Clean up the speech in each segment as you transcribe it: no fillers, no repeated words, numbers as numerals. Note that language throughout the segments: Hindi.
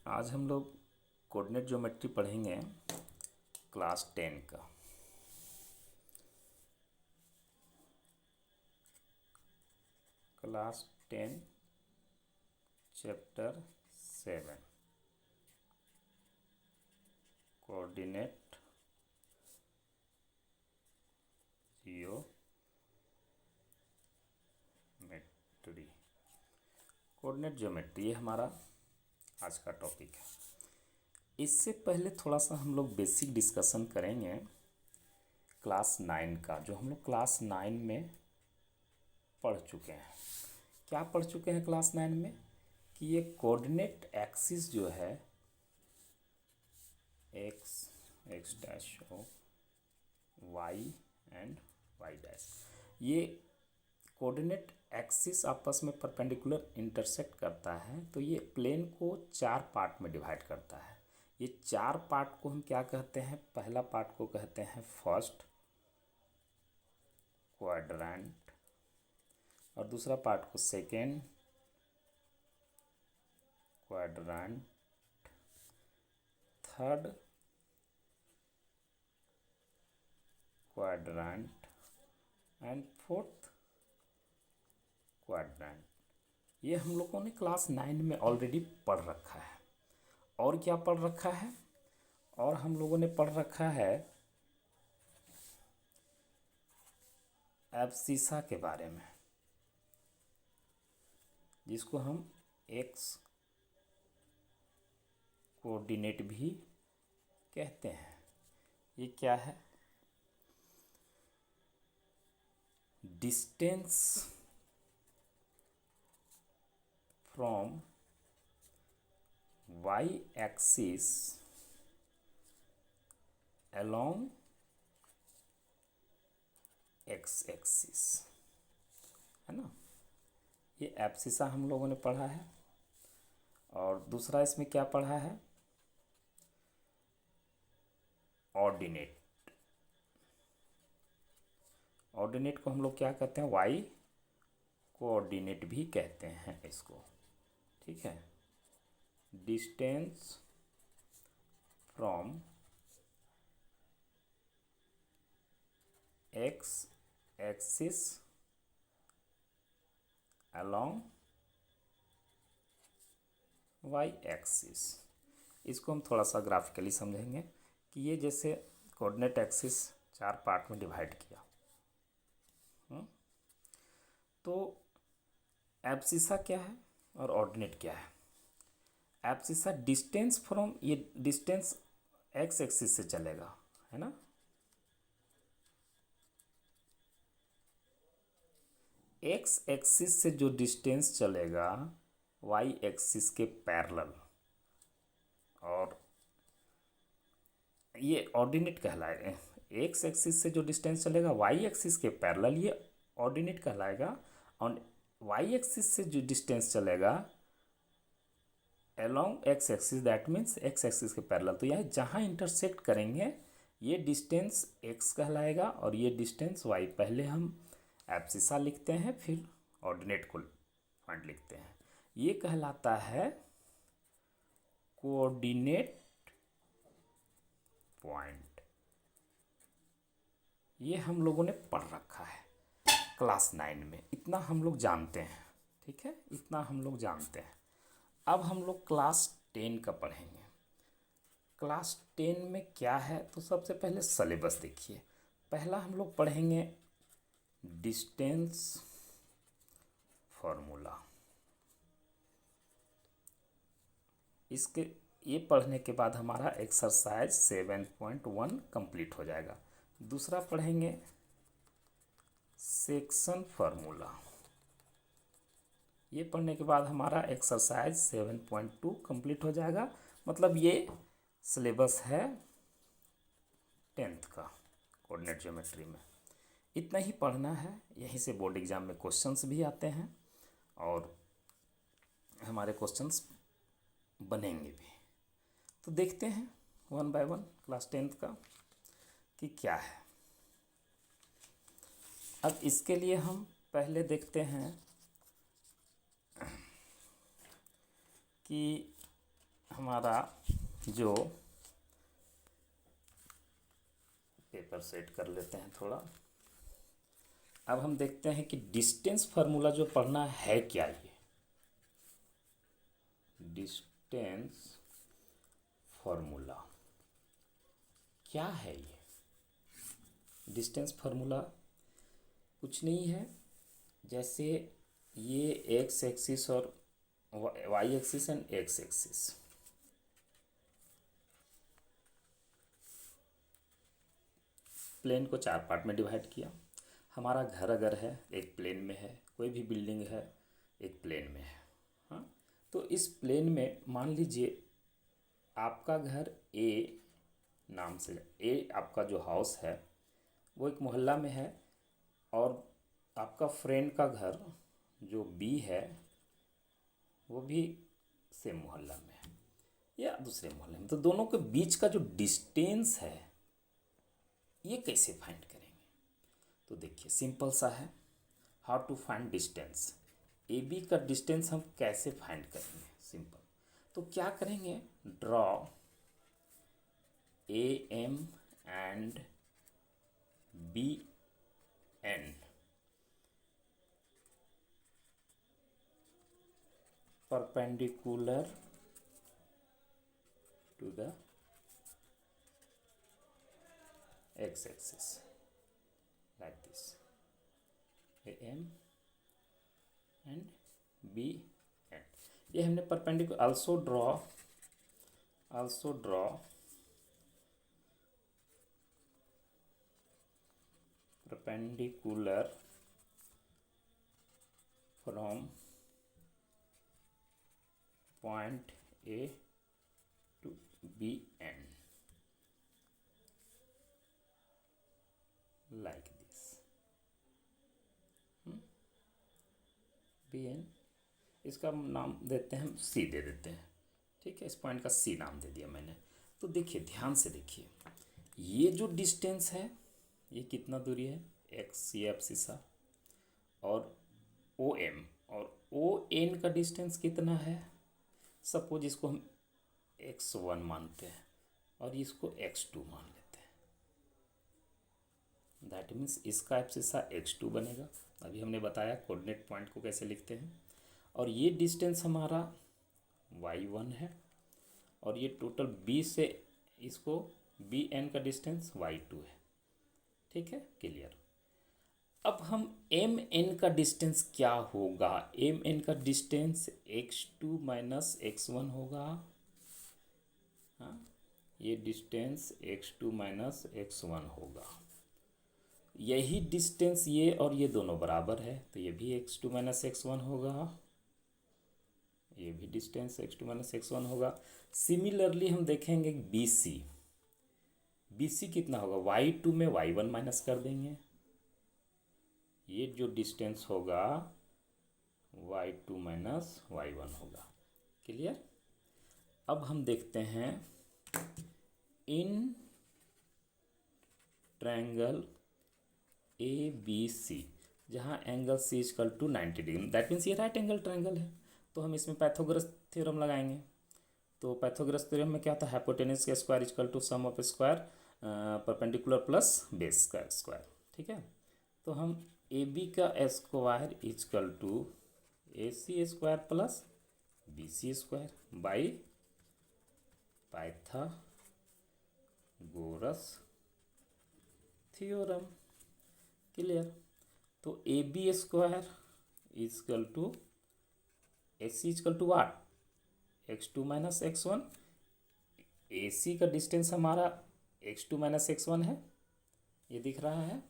आज हम लोग कोऑर्डिनेट ज्योमेट्री पढ़ेंगे क्लास 10 का। Class 10 chapter 7 coordinate geometry. Coordinate geometry ये हमारा आज का टॉपिक है। इससे पहले थोड़ा सा हम लोग बेसिक डिस्कशन करेंगे क्लास 9 का, जो हम लोग क्लास 9 में पढ़ चुके हैं। क्या पढ़ चुके हैं क्लास 9 में कि ये कोऑर्डिनेट एक्सिस जो है X dash O Y and Y dash, ये कोऑर्डिनेट एक्सिस आपस में परपेंडिकुलर इंटरसेक्ट करता है। तो ये प्लेन को 4 पार्ट में डिवाइड करता है। ये 4 पार्ट को हम क्या कहते हैं? पहला पार्ट को कहते हैं फर्स्ट क्वाड्रेंट, और दूसरा पार्ट को second quadrant, third quadrant and fourth quadrant. ये हम लोगों ने क्लास 9 में ऑलरेडी पढ़ रखा है। और क्या पढ़ रखा है? और हम लोगों ने पढ़ रखा है एब्सिसा के बारे में, जिसको हम एक्स कोऑर्डिनेट भी कहते हैं। ये क्या है? Distance from y axis along x axis, है ना। ये एब्सिसा हम लोगों ने पढ़ा है। और दूसरा इसमें क्या पढ़ा है? ऑर्डिनेट। ऑर्डिनेट को हम लोग क्या कहते हैं? y कोऑर्डिनेट भी कहते हैं इसको, ठीक है। Distance from x axis along y axis. इसको हम थोड़ा सा ग्राफिकली समझेंगे कि ये जैसे कोऑर्डिनेट एक्सिस 4 पार्ट में डिवाइड किया, तो एब्सिसा क्या है और ऑर्डिनेट क्या है? एब्सिसा डिस्टेंस फ्रॉम, ये डिस्टेंस एक्स एक्सिस से चलेगा, है ना। एक्स एक्सिस से जो डिस्टेंस चलेगा वाई एक्सिस के पैरेलल, और ये ऑर्डिनेट कहलाएगा। एक्स एक्सिस से जो डिस्टेंस चलेगा वाई एक्सिस के पैरेलल, ये ऑर्डिनेट कहलाएगा। और वाई एक्सिस से जो डिस्टेंस चलेगा along x axis, that means x axis के पैरेलल, तो यह जहाँ इंटरसेक्ट करेंगे ये डिस्टेंस एक्स कहलाएगा और ये डिस्टेंस वाई। पहले हम एब्सिसा लिखते हैं, फिर ऑर्डिनेट को पॉइंट लिखते हैं। ये कहलाता है कोऑर्डिनेट पॉइंट। ये हम लोगों ने पढ़ रखा है क्लास 9 में, इतना हम लोग जानते हैं, ठीक है, इतना हम लोग जानते हैं। अब हम लोग क्लास 10 का पढ़ेंगे। क्लास 10 में क्या है? तो सबसे पहले सिलेबस देखिए। पहला हम लोग पढ़ेंगे डिस्टेंस फार्मूला। इसके ये पढ़ने के बाद हमारा एक्सरसाइज 7.1 कंप्लीट हो जाएगा। दूसरा पढ़ेंगे सेक्शन फार्मूला। ये पढ़ने के बाद हमारा एक्सरसाइज 7.2 कंप्लीट हो जाएगा। मतलब ये सिलेबस है 10th का कोऑर्डिनेट ज्योमेट्री में। इतना ही पढ़ना है। यहीं से बोर्ड एग्जाम में क्वेश्चंस भी आते हैं और हमारे क्वेश्चंस बनेंगे भी। तो देखते हैं 1 बाय 1 क्लास 10th का कि क्या है। अब इसके लिए हम पहले देखते हैं कि हमारा जो पेपर सेट कर लेते हैं थोड़ा। अब हम देखते हैं कि डिस्टेंस फार्मूला जो पढ़ना है क्या, ये डिस्टेंस फार्मूला क्या है। ये डिस्टेंस फार्मूला कुछ नहीं है, जैसे ये एक्स एक्सिस और Y axis and X axis, plane को 4 पार्ट में डिवाइड किया। हमारा घर अगर है एक प्लेन में है, कोई भी बिल्डिंग है एक प्लेन में है। हाँ, तो इस प्लेन में मान लीजिए आपका घर ए नाम से, ए आपका जो हाउस है वो एक मोहल्ला में है, और आपका फ्रेंड का घर जो बी है वो भी सेम मोहल्ला में है या दूसरे मोहल्ले में। तो दोनों के बीच का जो डिस्टेंस है ये कैसे फाइंड करेंगे? तो देखिए सिंपल सा है, how to find distance. A B का डिस्टेंस हम कैसे फाइंड करेंगे? सिंपल, तो क्या करेंगे, draw A M and B N perpendicular to the x axis like this, AM and BN। ये हमने perpendicular also draw perpendicular from point A to BN like this। BN इसका नाम देते हैं, C दे देते हैं, ठीक है। इस पॉइंट का C नाम दे दिया मैंने। तो देखिए ध्यान से देखिए, ये जो डिस्टेंस है ये कितना दूरी है, x ये एब्सिसा, और OM और ON का डिस्टेंस कितना है। सपोज इसको हम x1 मानते हैं और इसको x2 मान लेते हैं, दैट मीन्स इसका एब्सिसा x2 बनेगा। अभी हमने बताया कोऑर्डिनेट पॉइंट को कैसे लिखते हैं। और ये डिस्टेंस हमारा y1 है, और ये टोटल b से इसको bn का डिस्टेंस y2 है, ठीक है, क्लियर। अब हम एम एन का डिस्टेंस क्या होगा, एम एन का डिस्टेंस x2 माइनस x1 होगा। हाँ, ये डिस्टेंस x2 माइनस x1 होगा। यही डिस्टेंस ये और ये दोनों बराबर है, तो ये भी x2 माइनस x1 होगा, ये भी डिस्टेंस x2 माइनस x1 होगा। सिमिलरली हम देखेंगे BC, BC कितना होगा, y2 में y1 माइनस कर देंगे, ये जो डिस्टेंस होगा y2 माइनस y1 होगा, क्लियर। अब हम देखते हैं इन ट्रायंगल ABC, जहाँ angle C equal to 90 degree, that means ये राइट एंगल ट्रायंगल है। तो हम इसमें पाइथागोरस थ्योरम लगाएंगे। तो पाइथागोरस थ्योरम में क्या होता है, हाइपोटेनस का square equal to sum of square perpendicular plus base का स्क्वायर, ठीक है। तो हम AB का square equal to AC square plus BC square by Pythagoras theorem, clear. तो AB square equal to AC equal to what, x2 minus x1। AC का डिस्टेंस हमारा x2 माइनस x1 है, ये दिख रहा है।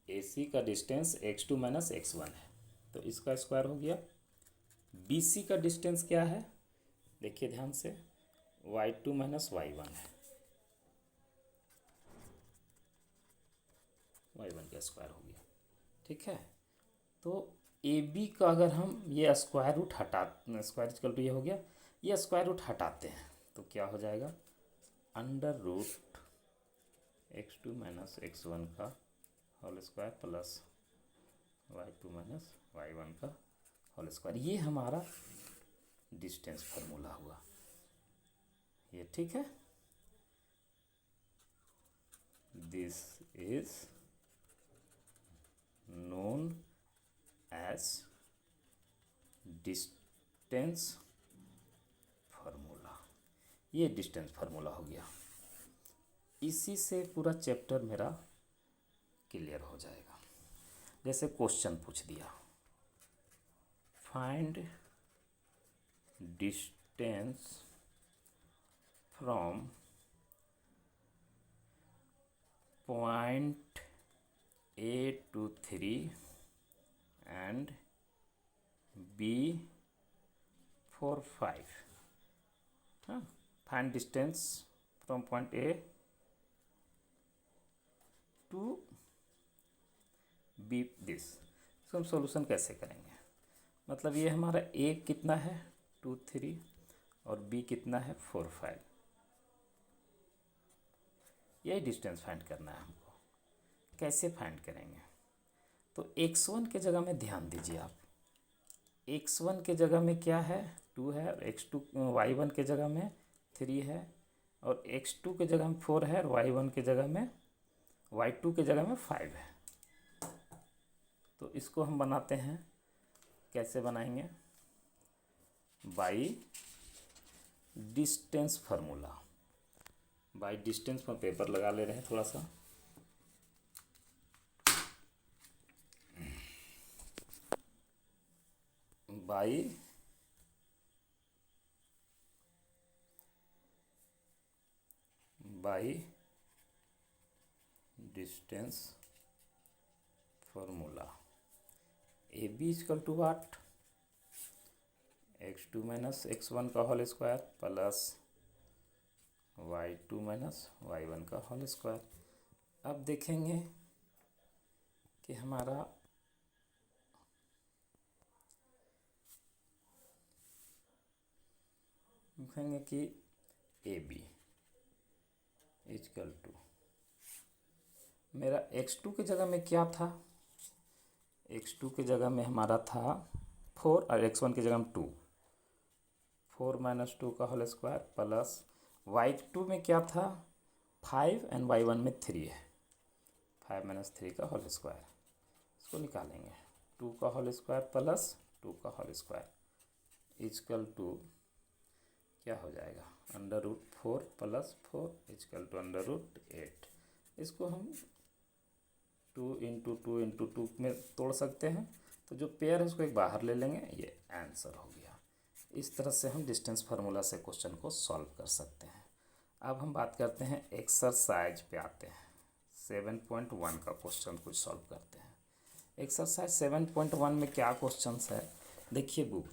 AC का डिस्टेंस x2 माइनस x1 है, तो इसका स्क्वायर हो गया। BC का डिस्टेंस क्या है, देखिए ध्यान से, y2 माइनस y1 है, y1 का स्क्वायर हो गया, ठीक है। तो AB का अगर हम ये square root square equal to ये हो गया, ये स्क्वायर रूट हटाते हैं तो क्या हो जाएगा, under root x2 minus x1 का whole square plus y2 minus y1 का होल स्क्वायर। ये हमारा डिस्टेंस फार्मूला हुआ ये, ठीक है। This is known as distance formula, ये डिस्टेंस फार्मूला हो गया। इसी से पूरा चैप्टर मेरा क्लियर हो जाएगा। जैसे क्वेश्चन पूछ दिया, find distance from point A to 3 and B 4 5। हाँ, find distance from point A to B this. इसको हम सॉल्यूशन कैसे करेंगे, मतलब ये हमारा A कितना है 2 3 और B कितना है 4 5, यही डिस्टेंस फाइंड करना है हमको। कैसे फाइंड करेंगे, तो x1 के जगह में ध्यान दीजिए आप, x1 के जगह में क्या है 2 है, और x2 y1 के जगह में 3 है, और x2 के जगह में 4 है, और y1 के जगह में y2 के जगह में 5 है। तो इसको हम बनाते हैं, कैसे बनाएंगे, by distance formula. By distance पर पेपर लगा ले रहे हैं थोड़ा सा। By distance formula, A B equal to what, x2 minus x1 का whole square plus y2 minus y1 का होल स्क्वायर। अब देखेंगे कि हमारा लिखेंगे कि ए बी इजकल टू, मेरा x2 की जगह में क्या था, x2 की जगह में हमारा था 4 और x1 की जगह में 2, 4 माइनस 2 का होल स्क्वायर प्लस y2 में क्या था 5 एंड y1 में 3 है, 5 माइनस 3 का होल स्क्वायर। इसको निकालेंगे 2 का होल स्क्वायर प्लस 2 का होल स्क्वायर इजकल टू क्या हो जाएगा, √4 प्लस 4 इजकल टू √8। इसको हम 2 इंटू 2 इंटू 2 में तोड़ सकते हैं, तो जो पेयर है उसको एक बाहर ले लेंगे, ये आंसर हो गया। इस तरह से हम डिस्टेंस फार्मूला से क्वेश्चन को सॉल्व कर सकते हैं। अब हम बात करते हैं एक्सरसाइज पे आते हैं, 7.1 का क्वेश्चन कुछ सॉल्व करते हैं। एक्सरसाइज 7.1 में क्या क्वेश्चंस है देखिए, बुक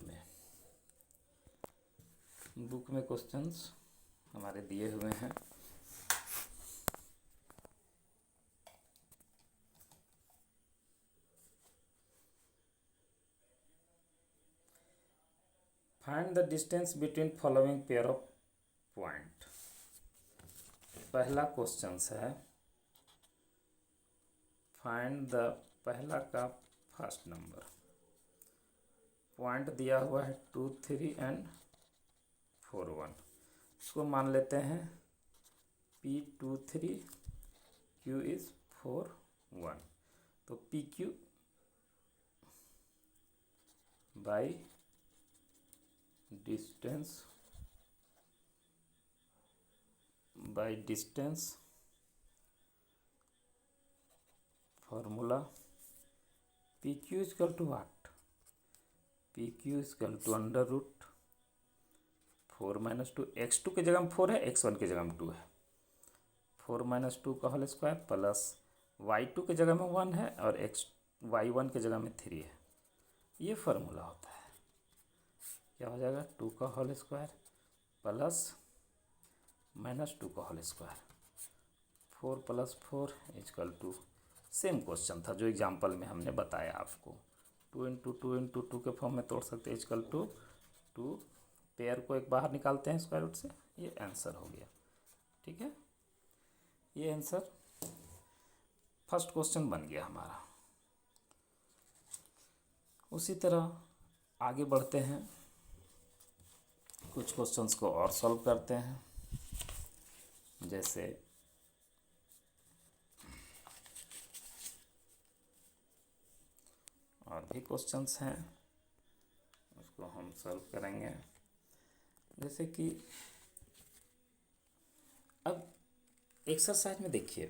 में क्वेश्चंस हमारे दिए हुए हैं। Find the distance between following pair of point. पहला क्वेश्चन है, फाइंड द, पहला का फर्स्ट नंबर पॉइंट दिया हुआ है 2 3 एंड 4 1। इसको मान लेते हैं P2 3, Q इज 4 1। तो PQ by distance formula, PQ equal to what, PQ equal to √4 minus 2, x2 की जगह में 4 है, x1 की जगह में 2 है, 4 माइनस 2 का होल स्क्वायर प्लस y2 की जगह में 1 है और y1 की जगह में 3 है। ये फार्मूला होता है, क्या हो जाएगा 2 का होल स्क्वायर प्लस माइनस 2 का whole square, 4 plus 4 equal to, same question था जो एग्जाम्पल में हमने बताया आपको, 2 इंटू 2 इंटू 2 के फॉर्म में तोड़ सकते हैं, इजकल टू 2, पेयर को एक बाहर निकालते हैं स्क्वायर रूट से, ये आंसर हो गया। ठीक है, ये आंसर फर्स्ट क्वेश्चन बन गया हमारा। उसी तरह आगे बढ़ते हैं, कुछ क्वेश्चंस को और सॉल्व करते हैं। जैसे और भी क्वेश्चंस हैं, उसको हम सॉल्व करेंगे। जैसे कि अब एक्सरसाइज में देखिए,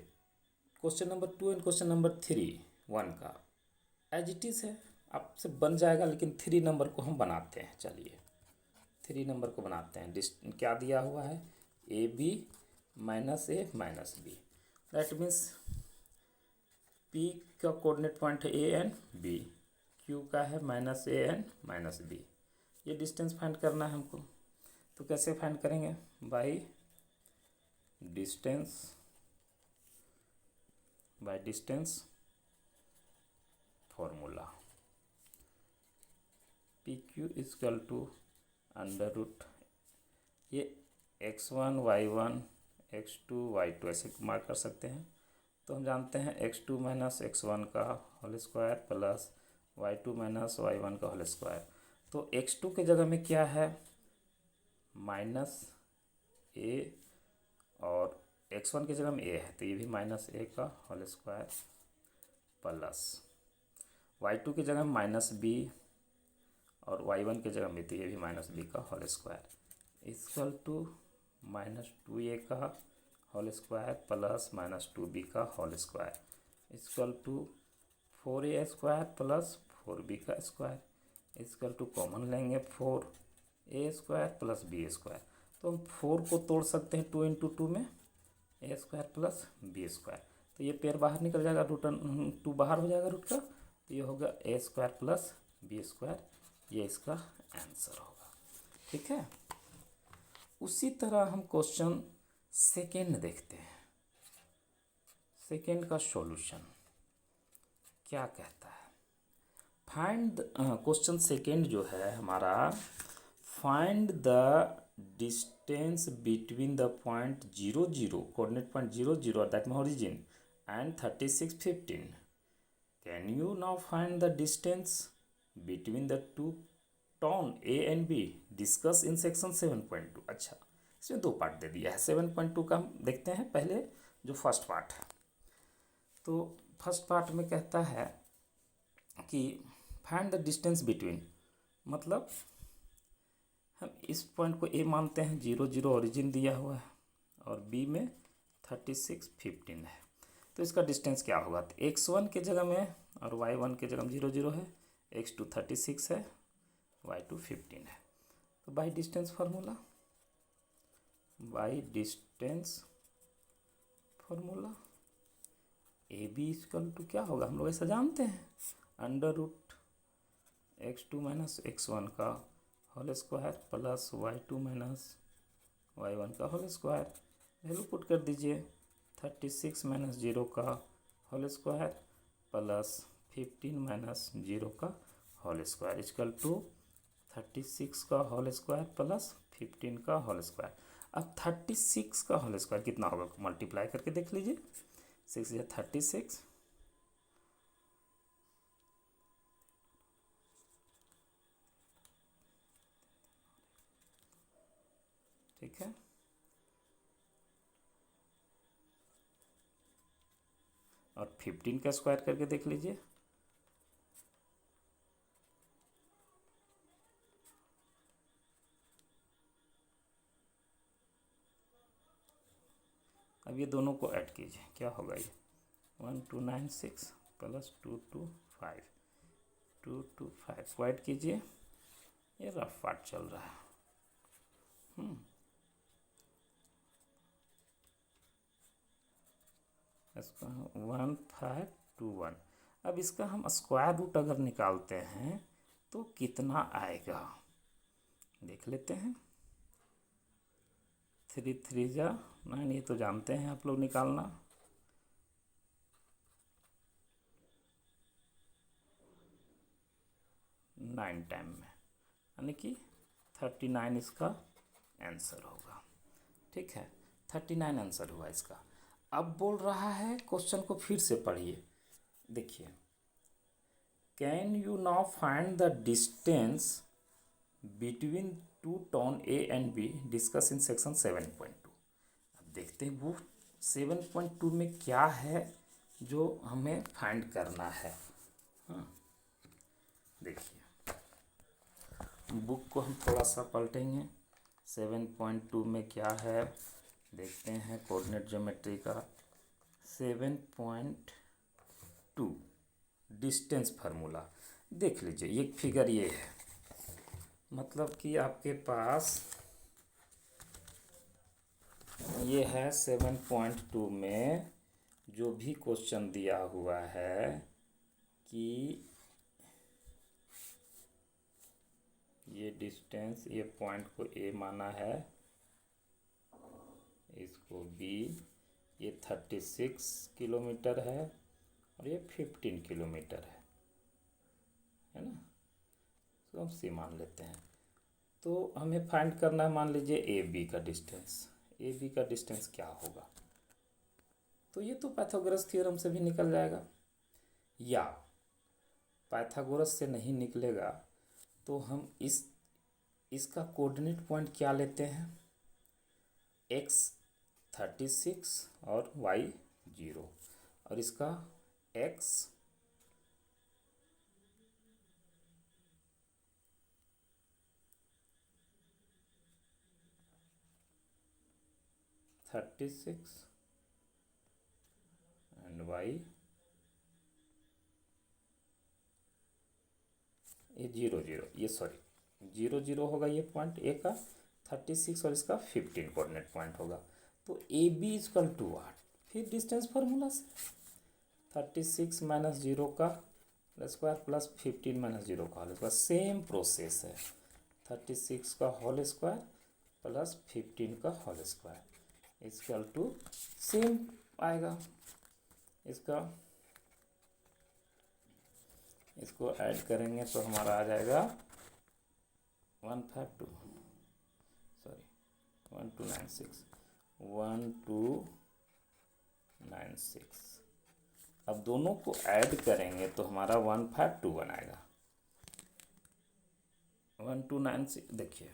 question number 2 and question number 3 1 का एज इट इज़ है, आपसे बन जाएगा, लेकिन 3 नंबर को हम बनाते हैं। चलिए 3 नंबर को बनाते हैं। क्या दिया हुआ है, A B minus A minus B, that means P का कोऑर्डिनेट पॉइंट है ए एंड बी, क्यू का है minus A and minus B. ये डिस्टेंस फाइंड करना है हमको। तो कैसे फाइंड करेंगे, by distance formula. P Q equal to under root, ये x1 y1 x2 y2 ऐसे मार्क कर सकते हैं। तो हम जानते हैं x2 माइनस x1 का whole square plus y2 minus y1 का होल स्क्वायर। तो x2 के जगह में क्या है, माइनस ए, और x1 की जगह में a है, तो ये भी माइनस ए का होल स्क्वायर प्लस y2 की जगह में माइनस बी, और y1 की जगह में तो ये भी माइनस बी का whole square equal to minus 2a का whole square plus minus 2b का whole square equal to 4a square plus 4b का स्क्वायर इक्वल टू कॉमन लेंगे 4a square plus b square. तो हम 4 को तोड़ सकते हैं 2 इंटू 2 में, a square plus b square. तो ये पेयर बाहर निकल जाएगा, रूट 2 बाहर हो जाएगा रूट का, तो ये होगा a square plus b square, ये इसका आंसर होगा। ठीक है। उसी तरह हम क्वेश्चन सेकेंड देखते हैं। सेकेंड का सॉल्यूशन क्या कहता है, फाइंड, क्वेश्चन सेकेंड जो है हमारा, find the distance between the point 0 0 coordinate point 0 0 that में origin and 36 15। Can you now find the distance between the two town a and b discuss in section 7.2। अच्छा, इसमें 2 पार्ट दे दिया है। 7.2 का हम देखते हैं पहले, जो फर्स्ट पार्ट है। तो फर्स्ट पार्ट में कहता है कि फाइंड द डिस्टेंस बिटवीन, मतलब हम इस पॉइंट को ए मानते हैं, 0 0 ओरिजिन दिया हुआ है, और बी में 36 15 है। तो इसका डिस्टेंस क्या होगा, तो x1 के जगह में और y1 के जगह में 0 0 है, x2 36 है, y2 15 है। तो by distance formula, A B equal to क्या होगा, हम लोग ऐसा जानते हैं, under root x2 minus x1 का whole square plus y2 minus y1 का होल स्क्वायर। वैल्यू पुट कर दीजिए, 36 माइनस 0 का होल स्क्वायर प्लस 15 माइनस 0 का होल स्क्वायर इक्वल टू 36 का होल स्क्वायर प्लस 15 का होल स्क्वायर। अब 36 का होल स्क्वायर कितना होगा, मल्टीप्लाई करके देख लीजिए, 6 या 36, ठीक है। और 15 का स्क्वायर करके देख लीजिए, अब ये दोनों को ऐड कीजिए, क्या होगा ये 1296 प्लस 225 225 को ऐड कीजिए, ये रफ पार्ट चल रहा है। इसका 1521। अब इसका हम स्क्वायर रूट अगर निकालते हैं तो कितना आएगा, देख लेते हैं। 3 3 जा 9, ये तो जानते हैं आप लोग निकालना। नाइन टाइम में, यानी कि 39 इसका आंसर होगा। ठीक है, 39 आंसर हुआ इसका। अब बोल रहा है, क्वेश्चन को फिर से पढ़िए, देखिए, can you now find the distance between two tone A and b discuss in section 7.2। अब देखते हैं वो 7.2 में क्या है जो हमें फाइंड करना है। हाँ, देखिए बुक को हम थोड़ा सा पलटेंगे। 7.2 में क्या है देखते हैं। कोऑर्डिनेट ज्योमेट्री का 7.2 डिस्टेंस फार्मूला देख लीजिए। ये फिगर ये है, मतलब कि आपके पास ये है 7.2 में जो भी क्वेश्चन दिया हुआ है कि ये डिस्टेंस, ये पॉइंट को ए माना है, इसको बी, ये 36 किलोमीटर है और ये 15 किलोमीटर है ना। तो हम सी मान लेते हैं। तो हमें फाइंड करना है, मान लीजिए ए बी का डिस्टेंस। ए बी का डिस्टेंस क्या होगा, तो ये तो पाइथागोरस थ्योरम से भी निकल जाएगा, या पाइथागोरस से नहीं निकलेगा तो हम इसका कोऑर्डिनेट पॉइंट क्या लेते हैं, x 36 और y 0, और इसका x 36 एंड y ये 0 0, ये सॉरी 0 0 होगा ये पॉइंट ए का, 36 और इसका 15 कोऑर्डिनेट पॉइंट होगा। तो ए बी इजकल टू वाट, फिर डिस्टेंस फार्मूला से 36 माइनस 0 का स्क्वायर प्लस 15 माइनस 0 का होल स्क्वायर, सेम प्रोसेस है। 36 का होल स्क्वायर प्लस 15 का whole square equal to same आएगा। इसको ऐड करेंगे तो हमारा आ जाएगा 1296। अब दोनों को ऐड करेंगे तो हमारा 152 आएगा। 1296 देखिए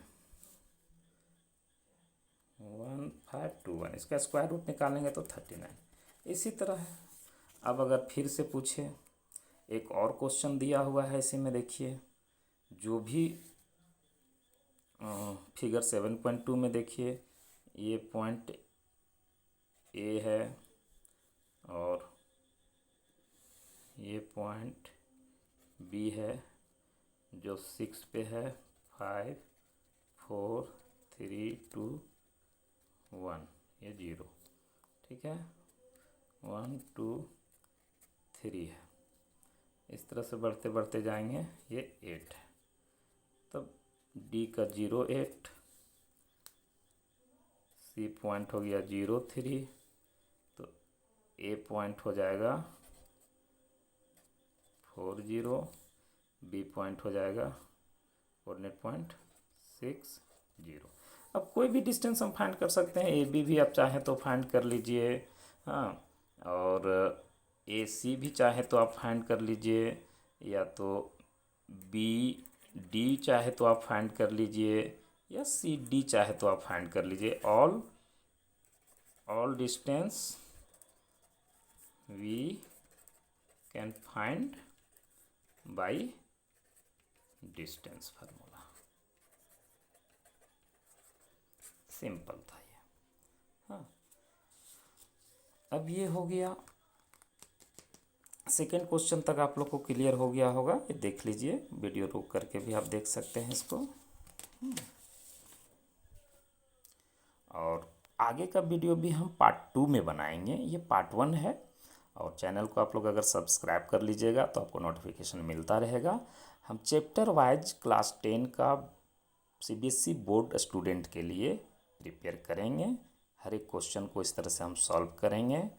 1521, इसका स्क्वायर रूट निकालेंगे तो 39। इसी तरह है। अब अगर फिर से पूछे, एक और क्वेश्चन दिया हुआ है इसी में, देखिए जो भी फिगर 7.2 में देखिए ये पॉइंट ए है और ये पॉइंट बी है जो 6 पे है, 5 4 3 2 1, ये 0, ठीक है, 1 2 3 है। इस तरह से बढ़ते बढ़ते जाएंगे, ये 8 है। तब डी का 0 8, सी पॉइंट हो गया 0 3, तो ए पॉइंट हो जाएगा 4 0, बी पॉइंट हो जाएगा कोऑर्डिनेट पॉइंट 6 0। अब कोई भी डिस्टेंस हम फाइंड कर सकते हैं। ए बी भी आप चाहें तो फाइंड कर लीजिए, हाँ, और ए सी भी चाहे तो आप फाइंड कर लीजिए, या तो बी डी चाहे तो आप फाइंड कर लीजिए, या सी डी चाहे तो आप फाइंड कर लीजिए। All distance we can find by distance formula. Simple था ये। हाँ, अब ये हो गया। सेकेंड क्वेश्चन तक आप लोग को क्लियर हो गया होगा। ये देख लीजिए, वीडियो रोक करके भी आप देख सकते हैं इसको। और आगे का वीडियो भी हम पार्ट 2 में बनाएंगे। ये पार्ट 1 है, और चैनल को आप लोग अगर सब्सक्राइब कर लीजिएगा तो आपको नोटिफिकेशन मिलता रहेगा। हम चैप्टर वाइज क्लास 10 का सीबीएसई बोर्ड स्टूडेंट के लिए प्रिपेयर करेंगे। हर एक क्वेश्चन को इस तरह से हम सॉल्व करेंगे।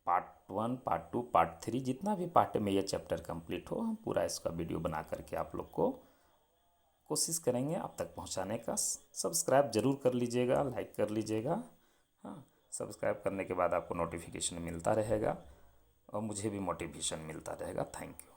पार्ट 1, पार्ट 2, पार्ट 3, जितना भी पार्ट में ये चैप्टर कंप्लीट हो, हम पूरा इसका वीडियो बना करके आप लोग को कोशिश करेंगे आप तक पहुंचाने का। सब्सक्राइब ज़रूर कर लीजिएगा, लाइक कर लीजिएगा। हाँ, सब्सक्राइब करने के बाद आपको नोटिफिकेशन मिलता रहेगा और मुझे भी मोटिवेशन मिलता रहेगा। Thank you.